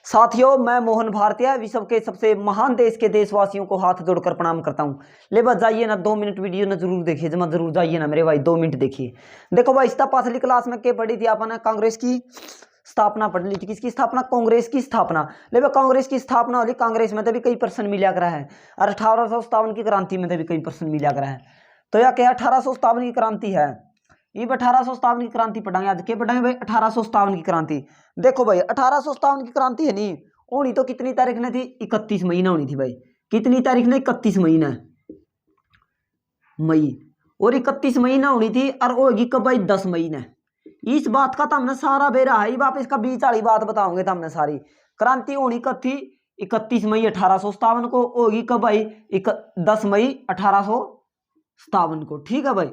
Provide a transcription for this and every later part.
साथियों, मैं मोहन भारतीय विश्व के सबसे महान देश के देशवासियों को हाथ जोड़कर प्रणाम करता हूं। ले बस जाइए ना, 2 मिनट वीडियो ना जरूर देखिए, जमा जरूर जाइए ना मेरे भाई, 2 मिनट देखिए। देखो भाई, इस पाछली क्लास में क्या पढ़ी थी आपने? कांग्रेस की स्थापना पढ़ ली थी। किसकी स्थापना? कांग्रेस की स्थापना। ले भाई, कांग्रेस की स्थापना वाली कांग्रेस में तो भी कई प्रश्न मिला करा है, और 1857 की क्रांति में तो भी कई प्रश्न मिला करा है। तो यह क्या 1857 की क्रांति है? ये 1857 की क्रांति पढ़ाएंगे आज। क्या पढ़ाएंगे भाई? 1857 की क्रांति। देखो भाई, 1857 की क्रांति है नी, होनी तो कितनी तारीख ने थी? 31 महीना होनी थी भाई। कितनी तारीख ने? 31 महीना मई। और 31 महीना होनी थी, और होगी कब भाई? 10 मई ने। इस बात का तो हमने सारा बेरा है, वापस इसका बीच वाली बात बताओगे तो हमने सारी। क्रांति होनी कब थी? 31 मई 1857 को। होगी कब भाई? 10 मई 1857 को। ठीक है भाई,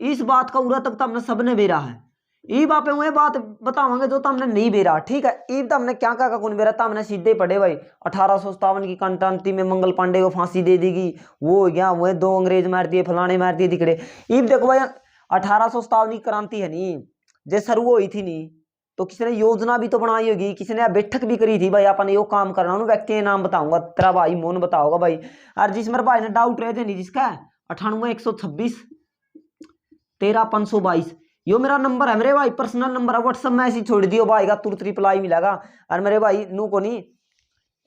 इस बात का उरा तक तो हमने सबने बेरा है। ई बापे हुए बात बतावांगे जो तो हमने नहीं बेरा। ठीक है, ईब तो हमने क्या कहा कौन बेरा था? हमने सीधे पढ़े भाई, 1857 की क्रांति में मंगल पांडे को फांसी दे देगी, वो हो गया, वो 2 अंग्रेज मार दिए, फलाने मार दिए, दिखड़े। ईब देखो भाई, 1857 की क्रांति है नी, जे शुरू हुई थी नी, तो किसी ने योजना भी तो बनाई होगी, किसी ने बैठक भी करी थी भाई, अपन यो काम करना। उन व्यक्ति के नाम बताऊंगा, तेरा भाई मोहन बताओगा भाई। और जिस मेरे भाई ने डाउट रहे थे नहीं, जिसका 98 126 13 522, यो मेरा नंबर है मेरे भाई, पर्सनल नंबर है। व्हाट्सएप मैसेज छोड़ दियो भाई का, तुरंत रिप्लाई मिलेगा। और मेरे भाई नू को नहीं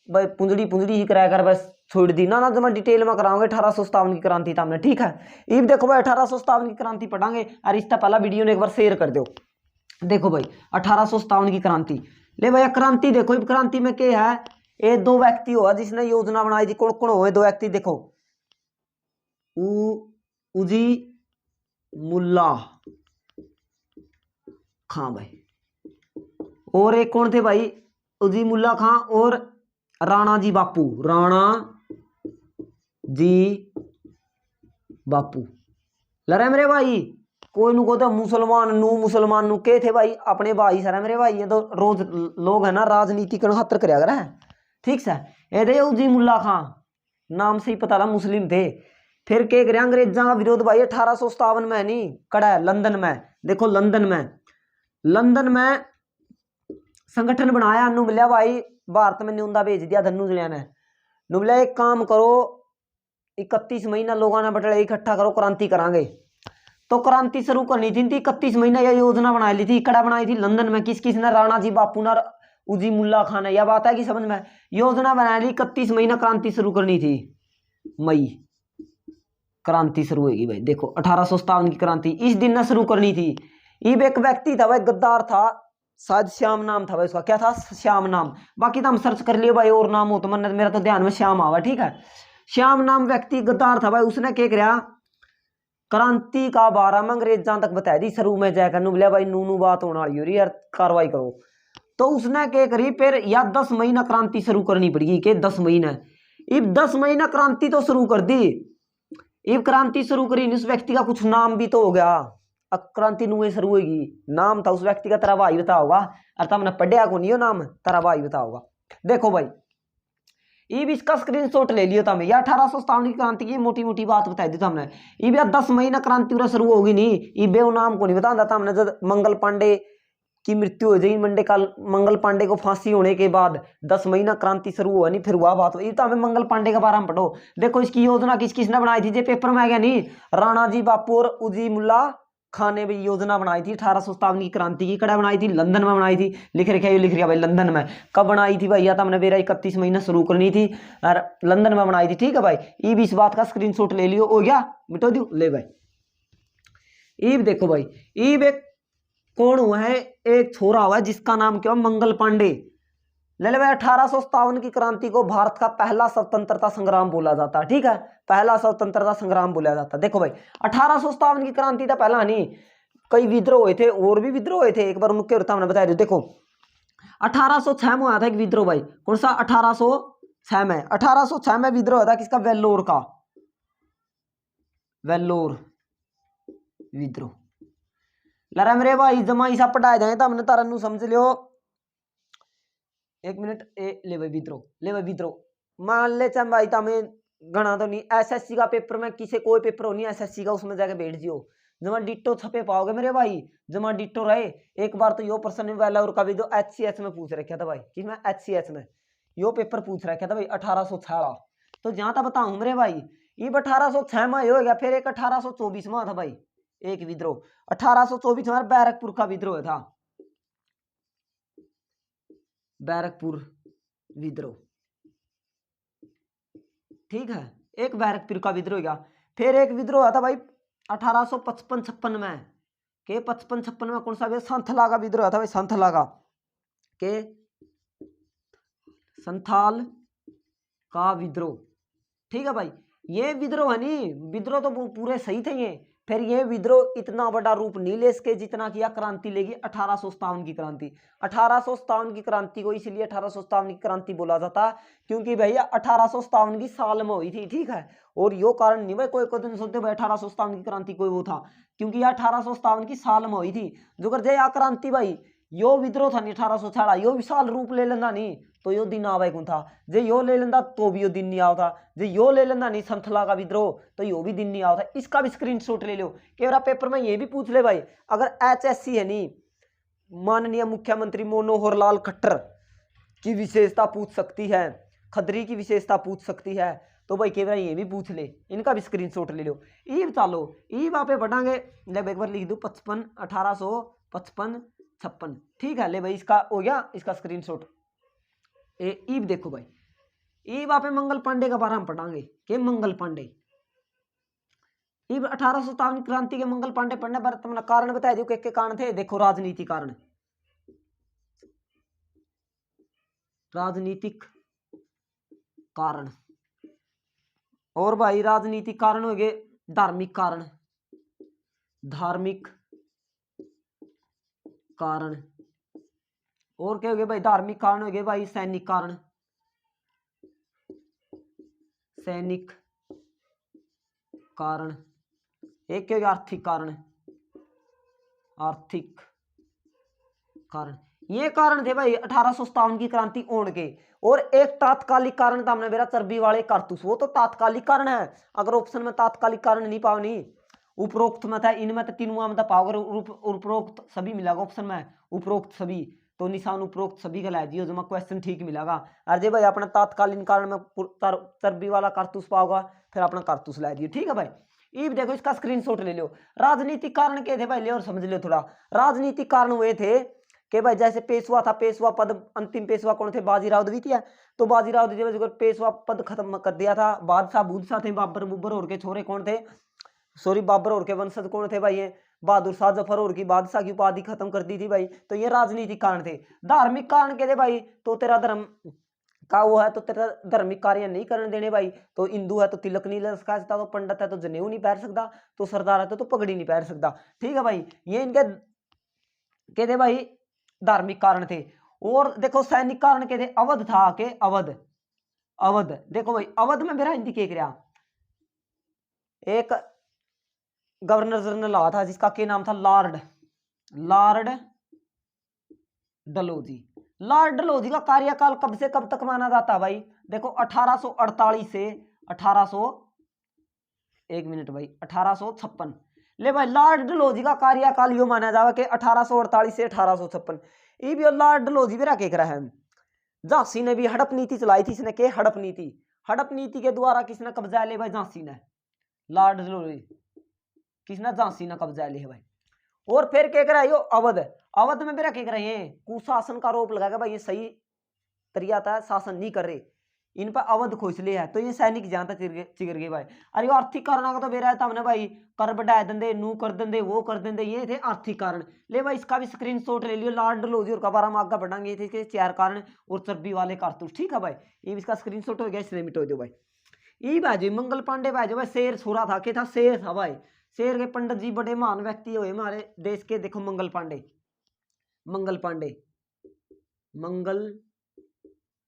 भाई, पुंजड़ी ही कराया कर, बस छोड़ दी ना जब मैं डिटेल में कराऊंगे 1857 की क्रांति था हमने। ठीक है, अब देखो भाई, 1857 की क्रांति पढ़ांगे, और इसका पहला वीडियो ने एक बार शेयर कर दो। देखो भाई, 1857 की क्रांति। ले भाई, क्रांति देखो, इस क्रांति में क्या है? ये 2 व्यक्ति हुआ जिसने योजना बनाई थी। कौन कौन हुए 2 व्यक्ति? देखो, उजी मुल्ला खां भाई, और एक कौन थे भाई? उजी मुल्ला खां और राणा जी बापू। राणा जी बापू लरे मेरे भाई। कोई नु को तो मुसलमान नु के थे भाई, अपने भाई सर मेरे भाई। ये तो रोज लोग है ना राजनीति के खातर कर रहा है। ठीक से, ये थे उजी मुल्ला खां, नाम से ही पता रहा मुस्लिम थे। फिर के करे अंग्रेजा का विरोध भाई 1857 में नहीं कड़ा है, लंदन में। देखो, लंदन में संगठन बनाया। नु मिला भाई, भारत में न्यूंदा भेज दिया धन्नू जलिया ने। नु मिला, एक काम करो, 31 महीना लोगों ने बटले इकट्ठा करो, क्रांति करांगे। तो क्रांति शुरू करनी थी 31 महीना, यह योजना बना ली थी। कड़ा बनाई थी लंदन में। किस किस ने? राणा जी बापू ने, उजी मुल्ला खान ने। यह बात है कि समझ में? योजना बना ली, 31 महीना क्रांति शुरू करनी थी। मई क्रांति शुरू होगी भाई। देखो, 1857 की क्रांति इस दिन ना शुरू करनी थी। इब एक व्यक्ति था भाई, गद्दार था, शायद श्याम नाम था भाई उसका। क्या था? श्याम नाम। बाकी तो हम सर्च कर लिए भाई, और नाम हो तो मन मेरा तो ध्यान में श्याम आवा। ठीक है, श्याम नाम व्यक्ति गद्दार था भाई। उसने क्या किया? क्रांति का बारे में अंग्रेजां तक बताया दी। शुरू में जाकर नु बोलिया भाई, नू बात होने वाली हो रही यार, कार्रवाई करो। तो उसने क्या करी फिर? या 10 महीना क्रांति शुरू करनी पड़ेगी। के 10 महीना? इब 10 महीना क्रांति तो शुरू कर दी। इब क्रांति शुरू करी, उस व्यक्ति का कुछ नाम भी तो हो गया। अब क्रांति नुए शुरू होगी, नाम था उस व्यक्ति का, तेरा भाई बता होगा। और तुमने पढ़िया को नहीं हो नाम, तेरा भाई बता होगा। देखो भाई, इब इसका स्क्रीनशॉट ले लियो तमें। या 1857 की क्रांति की मोटी मोटी बात बताई दी हमने। इब या 10 महीना क्रांति पूरा शुरू होगी नहीं। इबे वो नाम को नहीं बता था हमने। जब मंगल पांडे की मृत्यु हो जाएगी, मंगल पांडे को फांसी होने के बाद 10 महीना क्रांति शुरू हुआ नहीं, फिर हुआ बात। ये तो हमें मंगल पांडे के बारे में पढ़ो। देखो, इसकी योजना किस किसने बनाई थी? जे पेपर में आ गया नहीं, राणा जी बापू और उजी मुल्ला खान ने भी योजना बनाई थी 1857 की क्रांति की। कड़ा बनाई थी? लंदन में बनाई थी। लिख रखा है, लिख रहा भाई, लंदन में। कब बनाई थी भाई? या तो हमने बेरा 31 महीना शुरू करनी थी, और लंदन में बनाई थी। ठीक है भाई, ईब इस बात का स्क्रीनशॉट ले लियो। हो गया, मिटो दियो। ले भाई, ईब देखो भाई, ईब एक कौन हुआ है? एक छोरा हुआ है जिसका नाम क्या? मंगल पांडे। ले ले भाई, 1857 की क्रांति को भारत का पहला स्वतंत्रता संग्राम बोला जाता है। ठीक है, पहला स्वतंत्रता संग्राम बोला जाता है। देखो भाई, 1857 की क्रांति था पहला नहीं, कई विद्रोह हुए थे, और भी विद्रोह हुए थे। एक बार उनके हमने बताया। देखो, 1806 में हुआ था एक विद्रोह भाई। कौन सा? 1806 में। 1806 में विद्रोह था किसका? वेल्लोर का। वेल्लोर विद्रोह। लरा मेरे भाई, जमा ऐसा पढ़ाया जाए तो हमने तारा नू समझ लियो। एक मिनट, ले भाई विद्रोह, ले भाई विद्रोह। मान ले चल भाई, तमें गणा तो नहीं, एसएससी का पेपर में किसी कोई पेपर हो नहीं एसएससी का, उसमें जाके बैठ जियो। जमा डिट्टो छपे पाओगे मेरे भाई, जमा डिट्टो रहे। एक बार तो यो प्रश्न वेलाउर का भी दो HCH में पूछ रखा था भाई, किसमें HCH में यो पेपर पूछ रखा था भाई 1806। तो जहां तक बताऊं मेरे भाई ये 1806 में हो गया। फिर एक 1824 में था भाई एक विद्रोह, 1824 में बैरकपुर का विद्रोह था, बैरकपुर विद्रोह, ठीक है, एक बैरकपुर का विद्रोह गया। फिर एक विद्रोह था भाई 1855-56 में, के 55-56 में कौन सा भी संथला का विद्रोह था भाई, संथला का, के संथाल का विद्रोह, ठीक है भाई। ये विद्रोह है नहीं, विद्रोह तो पूरे सही थे ये। फिर ये विद्रोह इतना बड़ा रूप नहीं ले सके जितना किया क्रांति लेगी 1857 की क्रांति। 1857 की क्रांति को इसलिए 1857 की क्रांति बोला जाता क्योंकि भैया 1857 की साल में हुई थी, ठीक है। और यो कारण नहीं भाई कोई दिन सोचते भाई 1857 की क्रांति कोई वो था, क्योंकि यह 1857 की साल में हुई थी। जो कर जाए क्रांति भाई यो विद्रोह था नहीं 1806, यो विशाल रूप ले लेना नहीं तो यो दिन आवे कौन था, जे यो ले लेंदा तो भी यो दिन नहीं आवता, जे यो ले लेंदा नहीं संथला का विद्रोह तो यो भी दिन नहीं आवता। इसका भी स्क्रीनशॉट ले लो कि पेपर में ये भी पूछ ले भाई, अगर HSC है नहीं माननीय मुख्यमंत्री मनोहर लाल खट्टर की विशेषता पूछ सकती है, खदरी की विशेषता पूछ सकती है, तो भाई केवल ये भी पूछ ले, इनका भी स्क्रीनशॉट ले लो। ईब चालो ईब आप बढ़ांगे, जब एक बार लिख दो 55 1855 56, ठीक है। ले भाई इसका हो गया, इसका स्क्रीनशॉट। ईब देखो भाई, ईब आप मंगल पांडे का बारे में पढ़ांगे के मंगल पांडे, ईब 1857 क्रांति के मंगल पांडे पढ़ने पर तुमने कारण बताया दो के कारण थे। देखो राजनीति कारण, राजनीतिक कारण, और भाई राजनीतिक कारण हो गए धार्मिक कारण, धार्मिक कारण, और क्या हो गए भाई धार्मिक कारण हो गए भाई सैनिक कारण, सैनिक कारण, एक क्या हो गया आर्थिक कारण, आर्थिक कारण। ये कारण थे भाई 1857 की क्रांति ओढ़ के। और एक तात्कालिक कारण था हमने मेरा चर्बी वाले कारतूस, वो तो तात्कालिक कारण है। अगर ऑप्शन में तात्कालिक कारण नहीं पाओ नहीं, उपरोक्त में था, इनमें तो तीनों में पाओ, अगर उपरोक्त सभी मिलेगा ऑप्शन में, उपरोक्त सभी तो निशान उपरोक्त सभी का ला दियो जमा क्वेश्चन ठीक मिलेगा। अरे भाई अपना तात्कालीन कारण में चर्बी वाला कारतूस पाओगा फिर अपना कारतूस ला दियो, ठीक है भाई। ये देखो इसका स्क्रीनशॉट ले लो। राजनीतिक कारण क्या थे भाई, ले और समझ लो थोड़ा। राजनीतिक कारण हुए थे कि भाई जैसे पेशवा था, पेशवा पद, अंतिम पेशवा कौन थे, बाजीराव द्वितीय। तो बाजीराव द्वितीय पेशवा पद खत्म कर दिया था। बादशाह बूदशाह थे, बाबर बुबर और के छोरे कौन थे, सॉरी बाबर और के वंशज कौन थे भाई, ये बहादुर शाह जफर और की बादशाह की उपाधि खत्म कर दी थी भाई। तो ये राजनीतिक कारण थे। धार्मिक कारण के थे भाई, तो तेरा धर्म का वो है तो तेरा धार्मिक कार्य नहीं करने देने भाई। तो हिंदू है तो तिलक नहीं लगा सकता, तो पंडित है तो जनेऊ नहीं पहन सकता, तो सरदार है तो पगड़ी नहीं पहन सकता, ठीक है भाई। ये इनके कहते भाई धार्मिक कारण थे। और देखो सैनिक कारण के थे, अवध था के अवध, अवध देखो भाई अवध में मेरा हिंदी के रहा एक गवर्नर जनरल आया था जिसका क्या नाम था, Lord, Lord Dalhousie. Lord Dalhousie का कार्यकाल कब से कब तक माना जाता है भाई, देखो 1848 से 1800 एक मिनट भाई 1856। ले भाई लॉर्ड डलहौजी का कार्यकाल यो माना जावा कि 1848 से 1856। ये भी लॉर्ड डलहौजी मेरा क्या करा है, झांसी ने भी हड़प नीति चलाई थी, इसने के हड़प नीति, हड़प नीति के द्वारा किसने कब्जा ले भाई, झांसी ने, लॉर्ड डलहौजी किसने, झांसी ने कब्जा ले है भाई। और फिर क्या करा यो अवध, अवध में मेरा क्या करा है कुशासन का आरोप लगा भाई ये सही तरीका था, शासन नहीं कर रहे, इन पर अवध खोज लिया है, तो ये सैनिक जहां तक चिगर गए भाई। अरे आर्थिक कारण का तो बेरा था हमने भाई, कर बढ़ाए देंगे, नू कर देंगे, वो कर देंगे, ये थे आर्थिक कारण। ले भाई इसका भी स्क्रीनशॉट ले लियो, लॉर्ड डलहौजी और कबारा में आगे बढ़ाएंगे, ये थे 4 कारण और चर्बी वाले कारतूस, ठीक है भाई। ये इसका स्क्रीनशॉट हो गया, इसने मिटो दो भाई। ये भाई मंगल पांडे भाई जो भाई शेर छोरा था, क्या था, शेर था भाई। शेर के पंडित जी बड़े महान व्यक्ति हुए हमारे देश के, देखो मंगल पांडे, मंगल पांडे, मंगल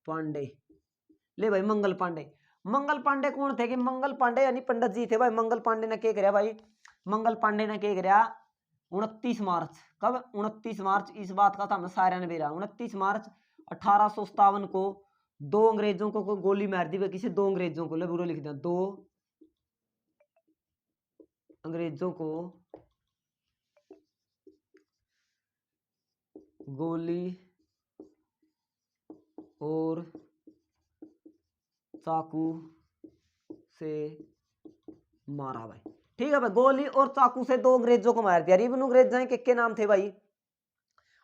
पांडे, ले भाई मंगल पांडे। मंगल पांडे कौन थे कि मंगल पांडे यानी पंडित जी थे भाई। मंगल पांडे ने क्या कराया भाई, मंगल पांडे ने क्या कराया 29 मार्च, कब 29 मार्च, इस बात का था हमें सारा ने बेरा, 29 मार्च 1857 को 2 अंग्रेजों को गोली मार दी भाई, किसी 2 अंग्रेजों को, ले बुरा लिख दिया, 2 अंग्रेजों को गोली और चाकू से मारा भाई। ठीक है भाई, गोली और चाकू से दो अंग्रेजों को मार दिया। इन अंग्रेजों के नाम थे भाई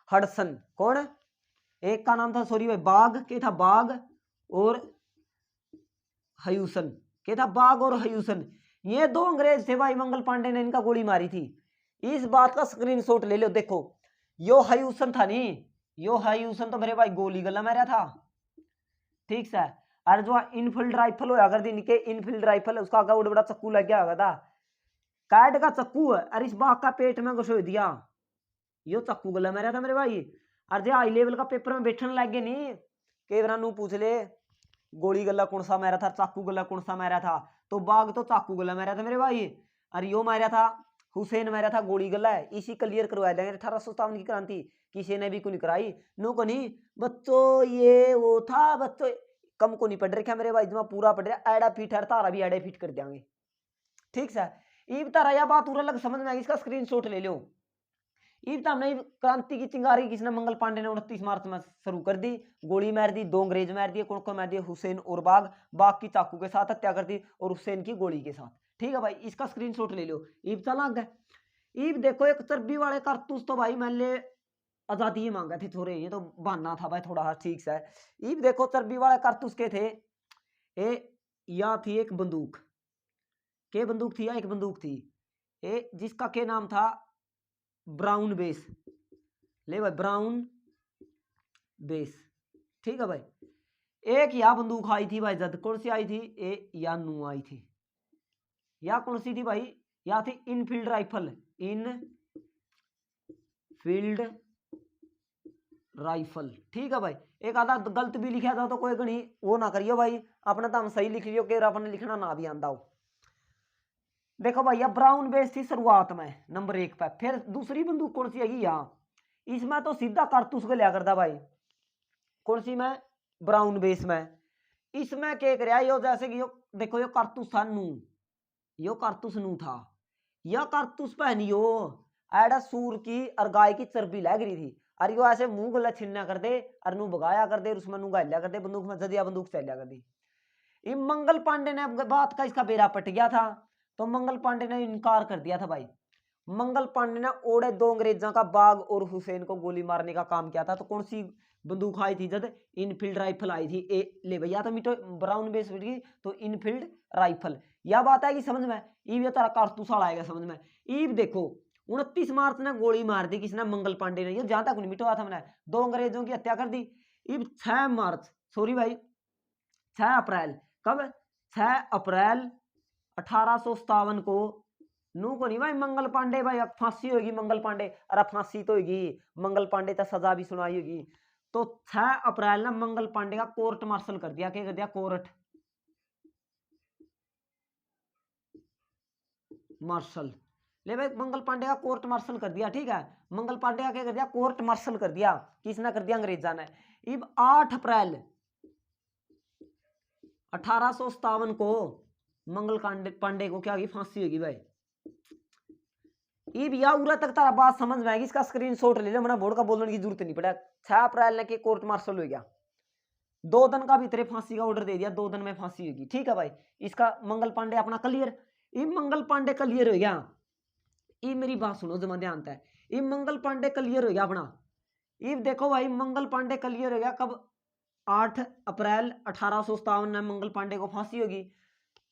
हडसन, कौन, एक का नाम था सॉरी भाई बाग, के था बाग, और हयूसन, के था बाग और हयूसन। ये दो अंग्रेज थे भाई, मंगल पांडे ने इनका गोली मारी थी। इस बात का स्क्रीनशॉट ले लो। देखो यो हयूसन था नहीं, यो हयूसन तो मेरे भाई गोली गला मारा था, ठीक है। और जो इनफील्ड राइफल होया कर दी इनके, इनफील्ड राइफल उसका आगे बड़ा चक्कू लग गया होगा था, कैड का चक्कू है, और इस बाग का पेट में घुसो दिया, यो चक्कू गला मारा था मेरे भाई। और जो हाई लेवल का पेपर में बैठने लग गए नहीं, केवरा पूछ ले गोली गला कौन सा मारा था, चाकू गला कौन सा मारा था, तो बाग तो चाकू गला मारा था मेरे भाई, और यो मारा था हुसैन मारा था गोली गला है। इसी क्लियर करवा देंगे 1857 की क्रांति किसी ने भी को नहीं कराई, नो को नहीं बच्चों, ये वो था बच्चों, कम को नहीं पढ़ रखा मेरे भाई, जमा पूरा पढ़ रहा, एडा फिट है तारा भी एडा फिट कर देंगे, ठीक है। ईब तारा यह बात पूरा लग समझ में आएगी, इसका स्क्रीनशॉट ले लो। ईब तो हमने क्रांति की चिंगारी किसने, मंगल पांडे ने 29 मार्च में शुरू कर दी, गोली मार दी, दो अंग्रेज मार दिए, कौन कौन मार दिए, हुसैन और बाग, बाग की चाकू के साथ हत्या कर दी और हुसैन की गोली के साथ, ठीक है भाई। इसका स्क्रीनशॉट ले लो। ईब चला गए, ईब देखो एक चर्बी वाले कारतूस तो भाई मान ले आजादी ही मांगा थे थोड़े, ये तो बहाना था भाई थोड़ा, ठीक है। ईब देखो चर्बी वाले कारतूस के थे, या थी एक बंदूक, के बंदूक थी, या एक बंदूक थी जिसका के नाम था ब्राउन बेस, ले भाई ब्राउन बेस, ठीक है भाई। एक या बंदूक आई थी भाई, जद कौन सी आई थी, या नू आई थी, या कौन सी थी भाई, या थी इनफील्ड राइफल, इन फील्ड राइफल, ठीक है भाई। एक आधा गलत भी लिखा था तो कोई गणी वो ना करियो भाई, अपना तो हम सही लिख लियो, कि अपने लिखना ना भी आंदा हो। देखो भाई ये ब्राउन बेस थी शुरुआत में नंबर 1 पे, फिर दूसरी बंदूक कौन सी है यहाँ, इसमें तो सीधा कारतूस को लिया करता भाई, कौन सी में, ब्राउन बेस में। इसमें क्या कर यो, जैसे कि यो देखो यो कारतूस था नू, यो कारतूस नू था, यह कारतूस पहनियो एडा सूर की और गाय की चर्बी लग रही थी, और यो ऐसे मुंह गला छिन्ना कर दे और नू भगाया कर दे, उसमें नू गालिया कर दे, बंदूक में जदिया बंदूक चलिया कर दी। मंगल पांडे ने बात का इसका बेरा पट गया था, तो मंगल पांडे ने इनकार कर दिया था भाई। मंगल पांडे ने ओड़े दो अंग्रेजों का बाग और हुसैन को गोली मारने का काम किया था। तो कौन सी बंदूक आई थी, जब इनफील्ड राइफल आई थी, ले भैया तो मीटो ब्राउन बेस की, तो इनफील्ड राइफल, यह बात है कि समझ में, ईब ये तारा कारतूस आएगा समझ में। ईब देखो 29 मार्च ने गोली मार दी किसने, मंगल पांडे ने, ये जहां तक नहीं मिटवा था मैंने, दो अंग्रेजों की हत्या कर दी। ईब 6 मार्च सॉरी भाई 6 अप्रैल, कब, 6 अप्रैल 1857 को, नू को नहीं भाई मंगल पांडे भाई, अब फांसी होगी मंगल पांडे, अरे फांसी तो होगी मंगल पांडे तक, सजा भी सुनाई होगी। तो 6 अप्रैल ना मंगल पांडे का कोर्ट मार्शल कर दिया, क्या कर दिया, कोर्ट मार्शल, ले भाई मंगल पांडे का कोर्ट मार्शल कर दिया, ठीक है। मंगल पांडे का क्या कर दिया, कोर्ट मार्शल कर दिया, किसने कर दिया, अंग्रेजा ने। अब 8 अप्रैल 1857 को मंगल पांडे को क्या होगी, फांसी होगी भाई। ये भैया उरा तक तारा बात समझ में आएगी, इसका स्क्रीनशॉट ले लो, मैंने बोर्ड का बोलने की जरूरत नहीं पड़ा। 6 अप्रैल ने कोर्ट मार्शल हो गया, 2 दिन का भीतर फांसी का ऑर्डर दे दिया, 2 दिन में फांसी होगी, ठीक है भाई। इसका मंगल पांडे अपना क्लियर, ये मंगल पांडे क्लियर हो गया। ये मेरी बात सुनो जमा ध्यान है, ये मंगल पांडे क्लियर हो गया अपना। ये देखो भाई मंगल पांडे क्लियर हो गया कब, 8 अप्रैल 1857 में मंगल पांडे को फांसी होगी।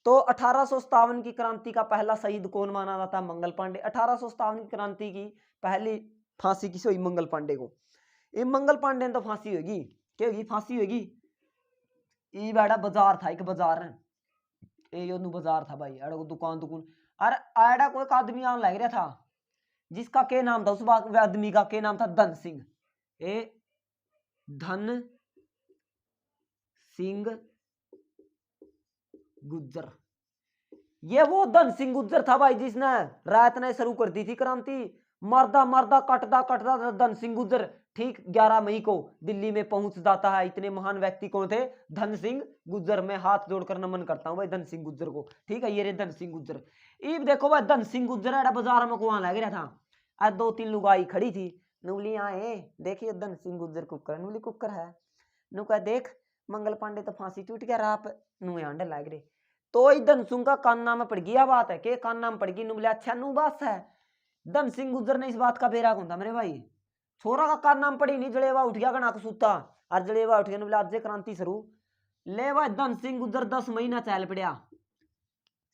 तो 1857 की क्रांति का पहला शहीद कौन माना जाता है, मंगल पांडे। 1857 की क्रांति की पहली फांसी किसे हुई, मंगल पांडे को। ये मंगल पांडे ने तो फांसी होगी, क्या होगी, फांसी होगी। ये बेड़ा बाजार था, एक बाजार है, ये बाजार था भाई, अड़ा दुकान और आड़ा कोई आदमी आने लग रहा था, जिसका के नाम था, उस आदमी का के नाम था धन सिंह, धन सिंह गुज्जर। ये वो धन सिंह गुज्जर था भाई जिसने रात ने शुरू कर दी थी क्रांति, मरदा मरदा कटदा कटदा धन सिंह गुज्जर ठीक 11 मई को दिल्ली में पहुंच जाता है। इतने महान व्यक्ति कौन थे, धन सिंह गुज्जर। मैं हाथ जोड़कर नमन करता हूं भाई धन सिंह गुज्जर को, ठीक है। ये रे धन सिंह गुज्जर। इब देखो भाई धन सिंह गुज्जर बाजार में को लग रहा था, आज 2-3 लुगाई खड़ी थी, नुबली आए देखिए धन सिंह गुज्जर कुकर नुबली कुकर है नु कह देख मंगल पांडे तो फांसी टूट गया राप नु आंडे लाग रहे तो धन सिंह का कान्ना में पड़ गया बात है के कान्ना में पड़ गई नुबले अच्छा नु बात है धन सिंह गुज्जर ने इस बात का बेरा कौन था मेरे भाई छोरा का कान्ना में पड़ी नहीं जड़ेवा उठ गया गणा सूता और जड़ेवा उठ गया नुबले आज क्रांति शुरू ले भाई धन सिंह गुज्जर 10 महीना चल पड़ा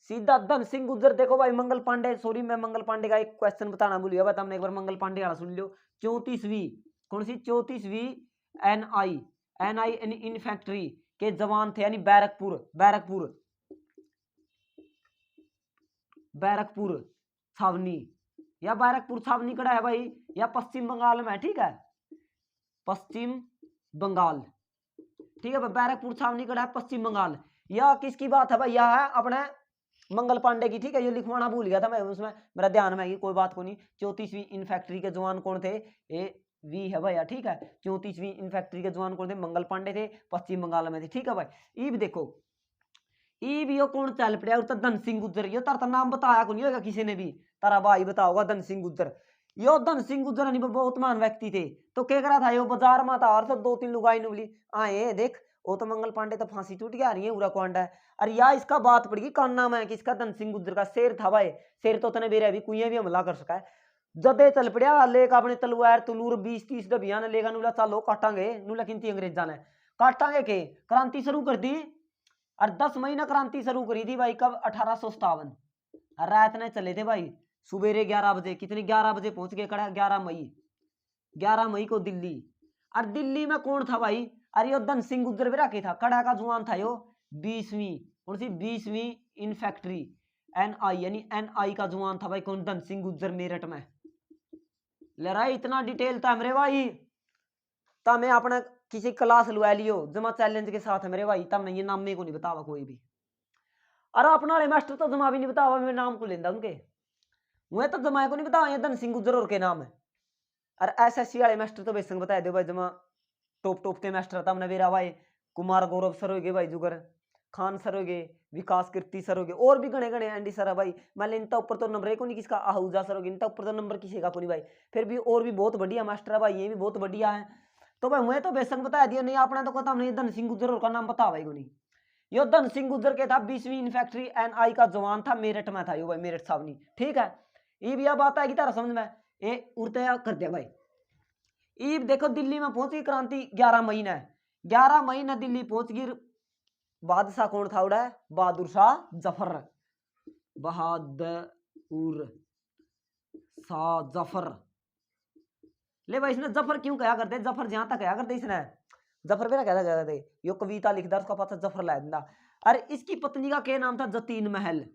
सीधा धन सिंह गुज्जर देखो भाई मंगल पांडे सॉरी मैं मंगल पांडे का एक क्वेश्चन बताना भूल गया तुमने एक बार मंगल पांडे वाला सुन लो 34वीं कौन सी 34वीं एनआई इन्फेंट्री के जवान थे यानी बैरकपुर बैरकपुर बैरकपुर छावनी या बैरकपुर छावनी कड़ा है भाई या पश्चिम बंगाल में ठीक है पश्चिम बंगाल ठीक है भाई बैरकपुर छावनी कड़ा है पश्चिम बंगाल या किसकी बात है भाई यह है अपने मंगल पांडे की ठीक है ये लिखवाना भूल गया था मैं उसमें मेरा ध्यान में कोई बात को नहीं 34वीं इन्फेक्ट्री के जवान कौन थे ए वी है भैया ठीक है 34वीं इन्फेक्ट्री के जवान कौन थे मंगल पांडे थे पश्चिम बंगाल में थे ठीक है भाई ईब देखो ईब यो कौन चल पड़ा तो धन सिंह गुज्जर यो तारा नाम बताया को नहीं होगा किसी ने भी तारा भाई बताओगा धन सिंह गुज्जर यो धन सिंह गुज्जर बहुत महान व्यक्ति थे तो क्या करा था यो बाजार में था और सब 2-3 लुगाई नुबली आए देख वो तो मंगल पांडे तो फांसी टूट गया रही है उरा क्वांडा है अरे या इसका बात पड़ गई कौन नाम है किसका धन सिंह गुज्जर का शेर था भाई शेर तो तने बेरे अभी कुएं भी हमला कर सका है जदे चल पड़ा लेकर अपने तलवार तलूर 20-30 डबिया ने लेगा नुला चलो काटांगे नुला किंती अंग्रेजा ने काटांगे के क्रांति शुरू कर दी और 10 महीना क्रांति शुरू करी थी भाई कब 1857 रात ने चले थे भाई सुबेरे 11 बजे कितने 11 बजे पहुंच गए कड़ा 11 मई को दिल्ली और दिल्ली में कौन था भाई अरे यो धन सिंह गुज्जर भी रखे था कड़ा का जुआन था यो 20वीं कौन सी 20वीं इन्फेक्ट्री एनआई यानी एनआई का जुआन था भाई कौन धन सिंह गुज्जर मेरठ में ले रहा इतना डिटेल था मेरे भाई तब मैं अपना किसी क्लास लुआ लियो जमा चैलेंज के साथ है मेरे भाई तब नहीं ये नाम मेरे को नहीं बतावा कोई भी अरे अपना मास्टर तो जमा भी नहीं बतावा मैं नाम को लेंदा उनके मैं तो जमा को नहीं बतावा ये धन सिंह गुज्जर और के नाम है और एसएससी वाले मास्टर तो बेसंग बताए दो भाई जमा टॉप के मास्टर था मेरा भाई कुमार गौरव सर हो गए भाई जुगर खान सर हो गए विकास कीर्ति सर हो गए और भी गणे गणे एंडी सर है भाई मान इनका ऊपर तो नंबर को नहीं किसका आहूजा सर हो गया इनका ऊपर तो नंबर किसी का को नहीं भाई फिर भी और भी बहुत बढ़िया मास्टर है भाई ये भी बहुत बढ़िया है तो भाई मैं तो बेसंग बता दिया नहीं अपना तो कहता नहीं धन सिंह गुज्जर का नाम बता भाई को नहीं यो धन सिंह गुज्जर के था 20वीं इन्फेक्ट्री एनआई का जवान था मेरठ में था यो भाई मेरठ छावनी ठीक है ये भी बात है कि तारा समझ में ये उड़ते कर दिया भाई ईब देखो दिल्ली में पहुंची क्रांति 11 महीना 11 महीना दिल्ली पहुंच गई बादशाह कौन था उड़ा बहादुर शाह जफर बहादुर शाह जफर ले भाई इसने जफर क्यों कहा करते जफर जहां तक कहा करते इसने जफर बेरा कहता कहते यो कविता लिखदा उसका पता जफर ला दिंदा अरे इसकी पत्नी का क्या नाम था जतीन महल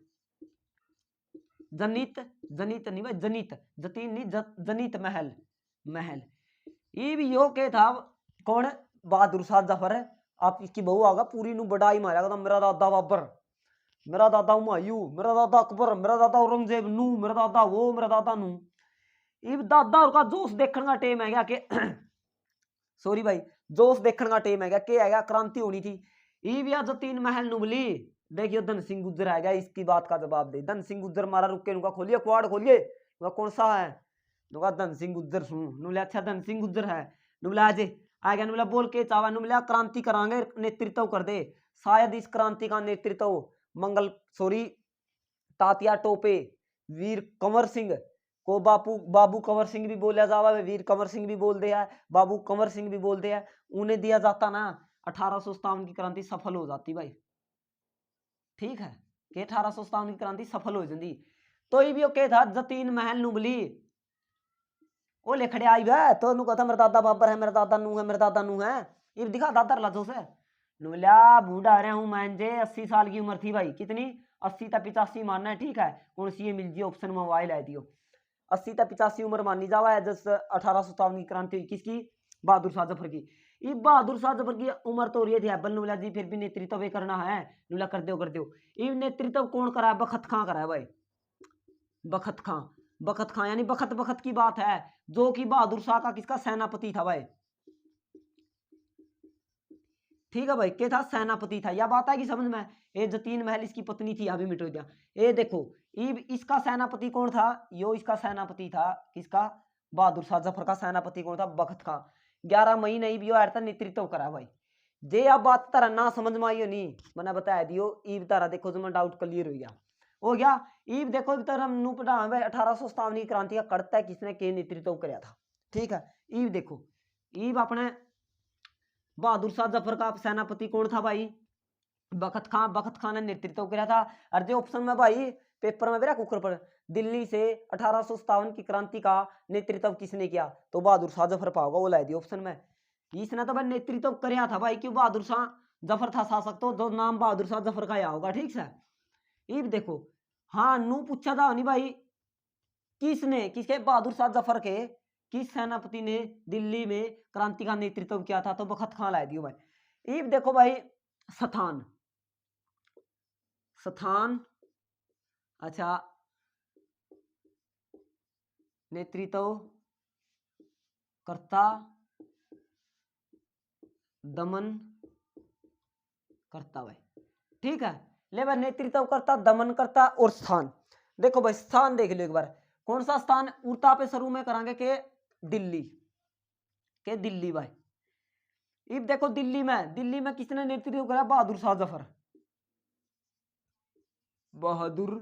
जनित जनित नहीं भाई जनित जतीन नहीं जनित महल महल ये भी यो के था कौन बहादुर शाह जफर है आप इसकी बहू आगा पूरी नु बड़ाई मारेगा तो मेरा दादा बाबर मेरा दादा हुमायूं मेरा दादा अकबर मेरा दादा औरंगजेब नू मेरा दादा वो मेरा दादा नू ये दादा और का जोश देखने का टाइम है क्या के सॉरी भाई जोश देखने का टाइम है क्या के है क्रांति होनी थी ये भी जतीन महल नुबली देखियो धन सिंह गुज्जर है इसकी बात का जवाब दे धन सिंह गुज्जर मारा रुक के नुका खोलिए क्वाड खोलिए कौन सा है नुका धन सिंह गुज्जर सुन नुला अच्छा धन सिंह गुज्जर है नुला आज आ गया नुला बोल के चावा नुला क्रांति करांगे नेतृत्व कर दे शायद इस क्रांति का नेतृत्व मंगल सॉरी तात्या टोपे वीर कंवर सिंह को बाबू कंवर सिंह भी बोला जावा वीर कंवर सिंह भी बोल दिया बाबू कंवर सिंह भी बोल दिया उन्हें दिया जाता ना 1857 की क्रांति सफल हो जाती भाई ठीक है कि 1857 की क्रांति सफल हो जाती तो ये भी क्या था जतीन महल नुबली वो लिखड़े आई है तो नु कहता मेरा दादा बाबर है मेरा दादा नू है मेरा दादा नू है ये दिखा दादा लाजो से नुला बूढ़ा रहा हूं मैं जे 80 साल की उम्र थी भाई कितनी 80 तक 85 मानना है ठीक है कौन सी ये मिल जी ऑप्शन मोबाइल है दियो 80 तक 85 उम्र मानी जावा है जस 1857 की क्रांति हुई किसकी बहादुर शाह जफर की ये बहादुर शाह जफर की उम्र तो रही थी अब्बल नुला जी फिर भी नेतृत्व वे करना है नुला कर दो ये नेतृत्व कौन करा है बखत खां करा है भाई बखत खां यानी बखत की बात है जो कि बहादुर शाह का किसका सेनापति था भाई ठीक है भाई क्या था सेनापति था यह बात है कि समझ में ये जतीन महल इसकी पत्नी थी अभी मिटो दिया ये देखो इसका सेनापति कौन था यो इसका सेनापति था किसका बहादुर शाह जफर का सेनापति कौन था? बखत खां। 11 मई नहीं भी आया था, नेतृत्व करा भाई। जे अब बात तारा ना समझ में आई हो नहीं, मैंने बता दियो। ईब तारा देखो जो मैं डाउट क्लियर हो गया। ईब देखो तारा नू पढ़ा 1857 की क्रांति का करता है किसने, के नेतृत्व कराया था। ठीक है, ईब देखो, ईब अपने बहादुर शाह जफर का सेनापति कौन था भाई? बखत खां। बखत खां ने नेतृत्व किया था। और जो ऑप्शन में भाई पेपर में मेरा कुकर पर दिल्ली से 1857 की क्रांति का नेतृत्व किसने किया, तो बहादुर शाह जफर पाओगा, वो ला दिया ऑप्शन में। इसने तो भाई नेतृत्व कराया था भाई, क्यों? बहादुर शाह जफर था शासक, तो जो नाम बहादुर शाह जफर का आया होगा। ठीक है, ये देखो, हाँ नू पूछा था नहीं भाई, किसने, किसके? बहादुर शाह जफर के किस सेनापति ने दिल्ली में क्रांति का नेतृत्व किया था, तो बखत खां ला दियो भाई। ये देखो भाई, स्थान, स्थान, अच्छा, नेतृत्व करता, दमन करता भाई। ठीक है, ले भाई, नेतृत्व करता, दमन करता और स्थान। देखो भाई, स्थान देख लो एक बार, कौन सा स्थान? उड़ता पे शुरू में करांगे के दिल्ली, के दिल्ली भाई। अब देखो दिल्ली में किसने नेतृत्व करा? बहादुर शाह जफर। बहादुर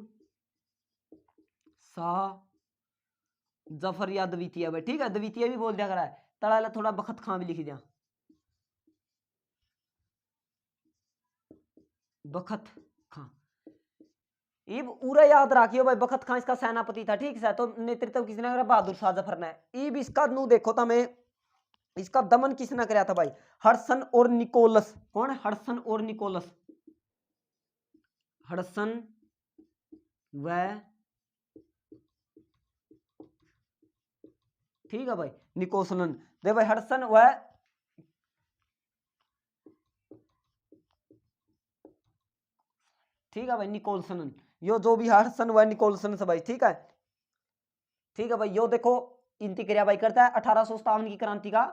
शाह जफर या द्वितीय भाई। ठीक है, द्वितीय भी बोल दिया करा है, तड़ा थोड़ा बखत खां भी लिख दिया, बखत खां। ये पूरा याद रखियो भाई, बखत खां इसका सेनापति था। ठीक है, तो नेतृत्व किसने करा? बहादुर शाह जफर ने। इब इसका नू देखो तो मैं, इसका दमन किसने कराया था भाई? हडसन और निकोलस। कौन है? हडसन और निकोलस। हडसन व, ठीक है भाई, निकोसन। दे भाई, हडसन व, ठीक है भाई, निकोलसन। यो जो भी हडसन व निकोलसन से भाई। ठीक है, ठीक है भाई, यो देखो इनकी क्रिया भाई करता है 1857 की क्रांति का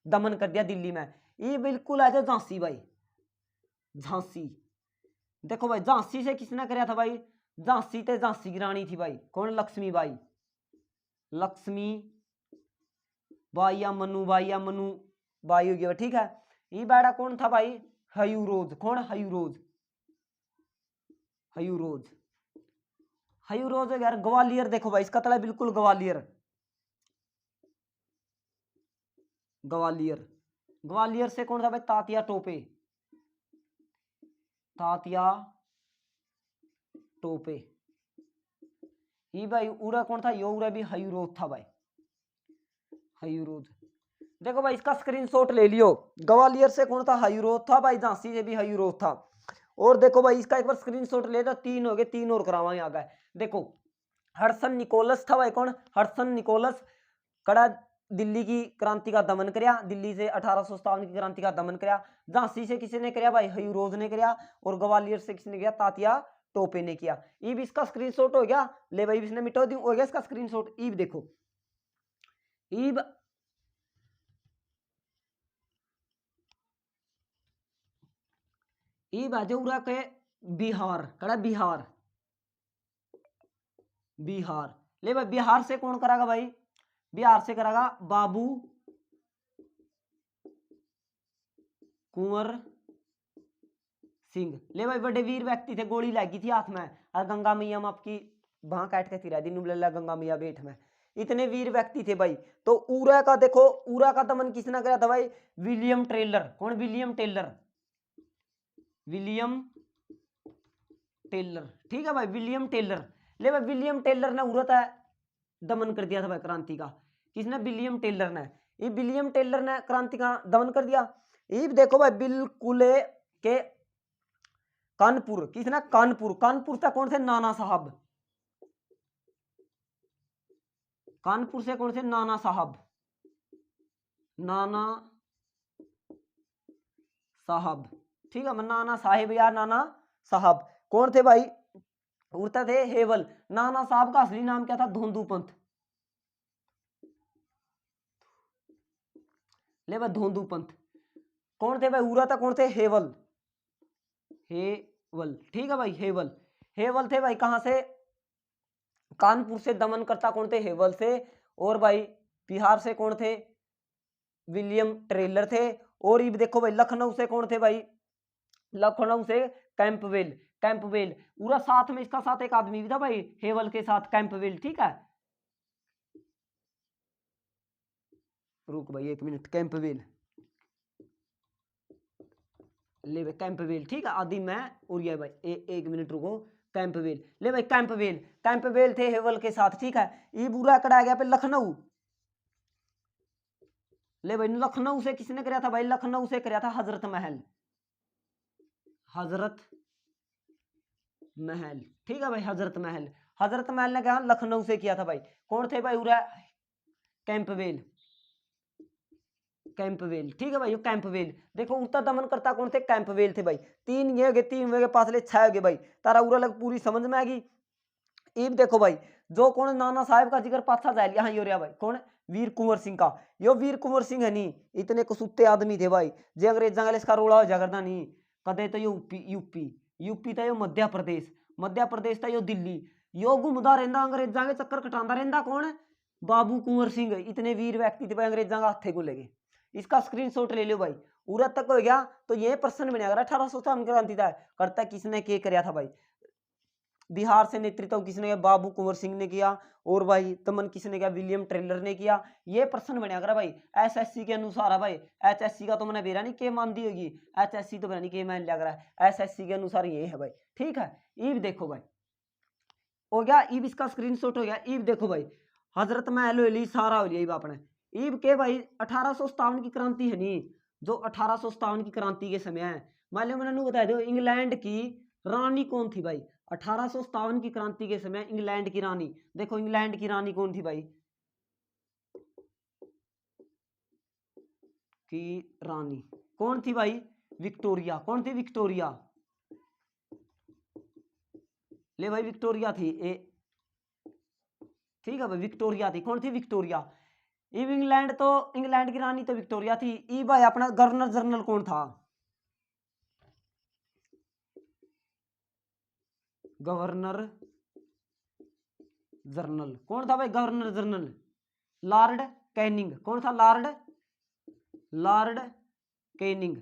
दमन कर दिया दिल्ली में। ये बिल्कुल आ जाए झांसी भाई, झांसी। देखो भाई, झांसी से किसने कराया था भाई? झांसी ते झांसी की रानी थी भाई, कौन? लक्ष्मी बाई। लक्ष्मी बाई या मनु बाई, या मनु बाई हो गया। ठीक है, ये बेड़ा कौन था भाई? हयूरोज। कौन? हयूरोज। हयूरोज, हयूरोज यार ग्वालियर। देखो भाई, इसका तला बिल्कुल ग्वालियर, ग्वालियर। ग्वालियर से कौन था भाई? तात्या टोपे। तात्या टोपे। ये भाई उरा कौन था? यो उरा भी हयूरोज था भाई, हयूरोज। देखो भाई, इसका स्क्रीनशॉट ले लियो। ग्वालियर से कौन था? हयूरोज था भाई। झांसी से भी हयूरोज था। और देखो भाई, इसका एक बार स्क्रीनशॉट ले तो 3 हो गए, 3 और करावा यहाँ का। देखो, हडसन निकोलस था भाई। कौन? Hudson Nicholas. कड़ा दिल्ली की क्रांति का दमन कराया, दिल्ली से 1857 की क्रांति का दमन कराया। झांसी से किसी ने कराया भाई? हयूरोज ने कराया। और ग्वालियर से किसने किया? तात्या टोपे ने किया। ईब इसका स्क्रीनशॉट हो गया। ले भाई, इसने मिटा दी, हो गया इसका स्क्रीनशॉट। ईब देखो, ईब ईब आ जाऊरा के बिहार। कड़ा बिहार, बिहार। ले भाई, बिहार से कौन करागा भाई? बिहार से करागा बाबू कुंवर सिंह। ले भाई, बड़े वीर व्यक्ति थे, गोली लगी थी हाथ में, और गंगा मैया में आपकी बाह काट के तिरा दी, नुबला गंगा मैया बेट में। इतने वीर व्यक्ति थे भाई। तो उरा का देखो, उरा का दमन किसने कराया था भाई? William Taylor. कौन? William Taylor. William Taylor. ठीक है भाई, विलियम टेलर। ले भाई, विलियम टेलर ने उरा था दमन कर दिया था भाई क्रांति का। किसने? विलियम टेलर ने। ये विलियम टेलर ने क्रांति का दमन कर दिया। ये देखो भाई, बिल्कुल के कानपुर। किसने? कानपुर। कानपुर से कौन थे? नाना साहब। कानपुर से कौन थे? नाना साहब। नाना साहब। ठीक है, नाना साहेब या नाना साहब। कौन थे भाई? उड़ता थे हेवल। नाना साहब का असली नाम क्या था? धोंदू पंत। ले भाई, धोंदू पंत। कौन थे भाई? उड़ा था कौन थे? हेवल। हेवल। ठीक है भाई, हेवल। हेवल थे भाई, कहां से? कानपुर से। दमन करता कौन थे? हेवल से। और भाई बिहार से कौन थे? विलियम टेलर थे। और ये देखो भाई लखनऊ से कौन थे भाई? लखनऊ से कैंपबेल। कैंपबेल पूरा साथ में इसका साथ एक आदमी भी था भाई हेवल के साथ, कैंपबेल। ठीक है, रुक भाई 1 मिनट, कैंपबेल ले भाई, कैंपबेल। ठीक है, आदि मैं और ये भाई 1 मिनट रुको। कैंपबेल ले भाई, कैंपबेल। कैंपबेल थे हेवल के साथ। ठीक है, ये पूरा कड़ा गया पे लखनऊ। ले भाई लखनऊ से किसने कराया था भाई? लखनऊ से कराया था हजरत महल। हजरत महल। ठीक है भाई, हजरत महल। हजरत महल ने कहा लखनऊ से किया था भाई। कौन थे भाई? पूरा कैंपबेल। कैंपबेल। ठीक है भाई, कैंपबेल। देखो उत्तर दमन करता कौन थे? कैंपबेल थे भाई। तीन ये गए, तीन वे पास ले 6 गए भाई। तारा उरा लग पूरी समझ में आएगी। इब देखो भाई जो कौन नाना साहब का जिक्र पाछा जाए यहाँ यो रहा भाई, कौन? वीर कुंवर सिंह का। यो वीर कुंवर सिंह है नी, इतने कुसुत्ते आदमी थे भाई। जे अंग्रेजा का इसका रोड़ा हो जागरदा नहीं कदे तो यो यूपी यूपी था, यो मध्य प्रदेश, मध्य प्रदेश था, यो दिल्ली। यो घूमदा रहंदा अंग्रेजा के चक्कर कटांदा रहंदा। कौन? बाबू कुंवर सिंह। इतने वीर व्यक्ति थे भाई, अंग्रेजा का हाथे को लगे। इसका स्क्रीनशॉट ले लो भाई। उरत तक हो गया तो ये प्रश्न बनेगा। 1857 क्रांति था करता किसने के कराया था भाई? बिहार से नेतृत्व किसने किया? बाबू कुंवर सिंह ने किया। और भाई तमन किसने किया? विलियम टेलर ने किया। ये प्रश्न बनेगा कर भाई एसएससी के अनुसार है भाई। एचएससी का तो मैंने बेरा नहीं के मान दी होगी, एचएससी तो मैंने नहीं के मान लग रहा है, एसएससी के अनुसार ये है भाई। ठीक है, ये देखो भाई हो गया। ईब इसका स्क्रीनशॉट हो गया। ईब देखो भाई हजरत महल हो ली, सारा हो लिया ईब आपने। ईब के भाई 1857 की क्रांति है नी, जो 1857 की क्रांति के समय है। मान लो मैंने बता दो इंग्लैंड की रानी कौन थी भाई? 1857 की क्रांति के समय इंग्लैंड की रानी, देखो इंग्लैंड की रानी कौन थी भाई? की रानी कौन थी भाई? विक्टोरिया। कौन थी? विक्टोरिया। ले भाई विक्टोरिया थी ए। ठीक है भाई, विक्टोरिया थी। कौन थी? विक्टोरिया। इब इंग्लैंड तो इंग्लैंड की रानी तो विक्टोरिया थी। ई भाई अपना गवर्नर जनरल कौन था? गवर्नर जनरल कौन था भाई? Governor general Lord Canning. कौन था? Lord Canning.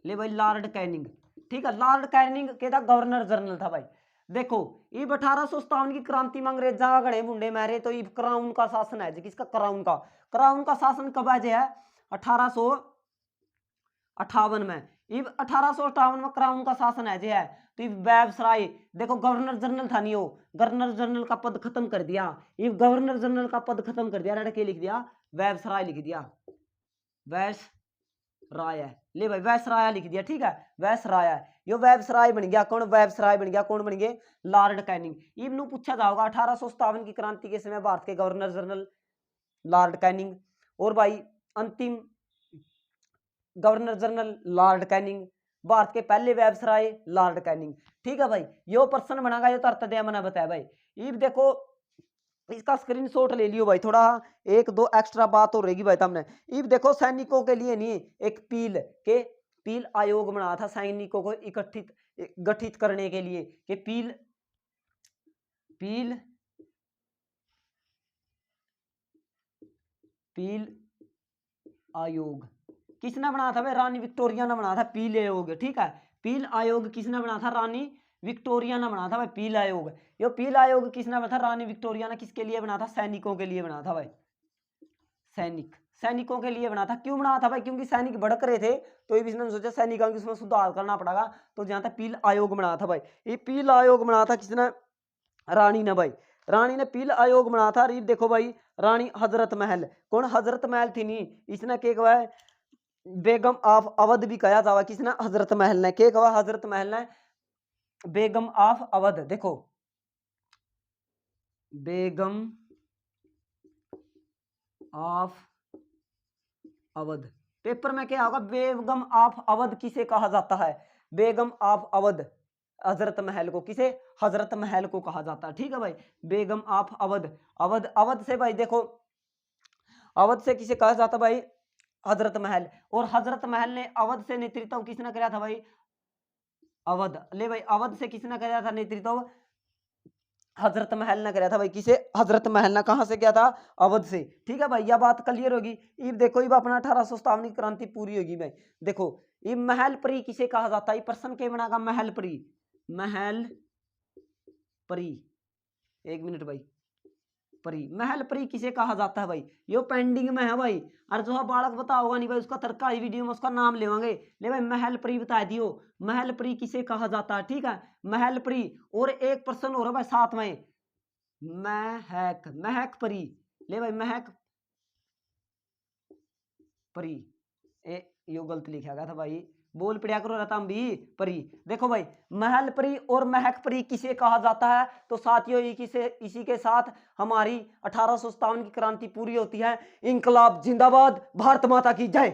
ले भाई लॉर्ड कैनिंग। ठीक है, लॉर्ड कैनिंग के था गवर्नर जनरल था भाई। देखो ये 1857 की क्रांति में अंग्रेजा का गड़े मुंडे मारे तो ये क्राउन का शासन है जी। किसका? क्राउन का। क्राउन का शासन कब है? 1858 में। ये 1858 में क्राउन का शासन है जी है। तो ये वायसराय देखो गवर्नर जनरल था नहीं, हो गवर्नर जनरल का पद खत्म कर दिया। ये गवर्नर जनरल का पद खत्म कर दिया, के लिख दिया वायसराय लिख दिया। वैस राय ले भाई वैसराय लिख दिया। ठीक है, वैसराय यो वैसराय बन गया। कौन? वैसराय बन गया। कौन बन गए? Lord Canning. इब्नू पूछा जाएगा 1857 की क्रांति के समय भारत के गवर्नर जनरल लॉर्ड कैनिंग। और भाई अंतिम governor general Lord Canning. Bharat के पहले वायसराय लॉर्ड कैनिंग। ठीक है भाई, यो प्रश्न बनागा यो तर्थ दे मैंने बताया भाई। इब देखो इसका स्क्रीनशॉट ले लियो भाई। थोड़ा एक दो एक्स्ट्रा बात हो रहेगी भाई सामने। इब देखो सैनिकों के लिए नहीं एक पील आयोग बनाया था सैनिकों को इकट्ठित गठित करने के लिए कि पील आयोग किसने बनाया था भाई? रानी विक्टोरिया ने बनाया था पील आयोग। ठीक है, पील आयोग किसने बनाया था? रानी विक्टोरिया ने बनाया था भाई पील आयोग। ये पील आयोग किसने बनाया था? रानी विक्टोरिया ने। किसके लिए बनाया था? सैनिकों के लिए बनाया था भाई। सैनिकों के लिए बना था। क्यों बना था भाई? क्योंकि सैनिक भड़क रहे थे तो इसने सोचा सैनिकों की उसमें सुधार करना पड़ेगा, तो जहां तक पील आयोग बना था भाई। ये पील आयोग बना था किसने? रानी ने भाई। रानी ने पील आयोग बना था। रीब देखो भाई रानी हजरत महल। कौन? हजरत महल थी नहीं, इसने के कहा बेगम ऑफ अवध भी कहा जावा। किसने? हजरत महल ने। के कहा? हजरत महल ने बेगम ऑफ अवध। देखो बेगम ऑफ अवध। पेपर में क्या होगा? बेगम ऑफ अवध किसे कहा जाता है? बेगम ऑफ अवध हजरत महल को। किसे? हजरत महल को कहा जाता है। ठीक है भाई, बेगम ऑफ अवध। अवध से भाई देखो अवध से किसे कहा जाता भाई? हजरत महल। और हजरत महल ने अवध से नेतृत्व किसने कराया था भाई? अवध। ले भाई अवध से किसने कराया था नेतृत्व? हजरत महल ने कराया था भाई, किसे? हजरत महल ने। कहाँ से किया था? अवध से। ठीक है भाई, यह बात क्लियर होगी। इब देखो, इब अपना 1857 की क्रांति पूरी होगी भाई। देखो, इब महल परी किसे कहा जाता है? प्रश्न के बनागा महल परी। महल परी, एक मिनट भाई, परी, महल परी किसे कहा जाता है भाई? यो पेंडिंग में है भाई। और जो बालक बता होगा नहीं भाई, उसका तर्क आई वीडियो में उसका नाम लेवांगे। ले भाई, महल परी बता दियो, महल परी किसे कहा जाता है? ठीक है, महल परी। और एक प्रश्न हो रहा भाई साथ में, महक, महक परी। ले भाई, महक परी, यो गलत लिखा गया था भाई, बोल पड़ा करो रतम भी। परी, देखो भाई, महल परी और महक परी किसे कहा जाता है? तो साथियों, इसी के साथ हमारी 1857 की क्रांति पूरी होती है। इंकलाब जिंदाबाद, भारत माता की जय।